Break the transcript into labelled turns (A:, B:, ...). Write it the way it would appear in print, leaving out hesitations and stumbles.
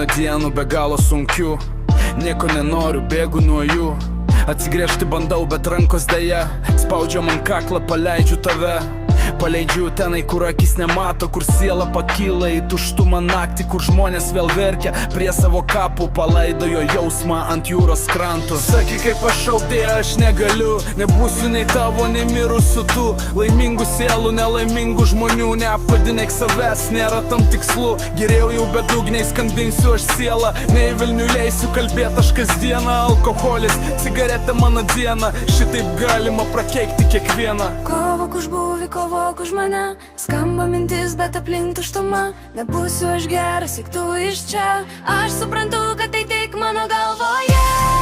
A: Būna dienų be galo sunkių, nieko nenoriu, bėgu nuo jų. Atsigręžti bandau, bet rankos deja spaudžia man kaklą, paleidžiu tave. Paleidžiu tenai, kur akis nemato, kur siela pakyla į tuštumą naktį, kur žmonės vėl verkia prie savo kapų, palaidojo jausmą ant jūros krantų. Sakyk, kaip aš šaukdėja, aš negaliu, nebūsiu nei tavo, nei mirusių tų laimingų sielų, nelaimingų žmonių. Neapvadinėk savęs, nėra tam tikslu, geriau jau bedugniai skandinsiu aš sielą, nei Vilnių leisiu kalbėt aš kasdieną. Alkoholis, cigaretė mano diena, šitaip galima prakeikti kiekvieną.
B: Kovok už buvį, kovok už mane, skamba mintis, bet aplink tuštuma. Nebūsiu aš geras, tik tu iš čia, aš suprantu, kad tai tik mano galvoje.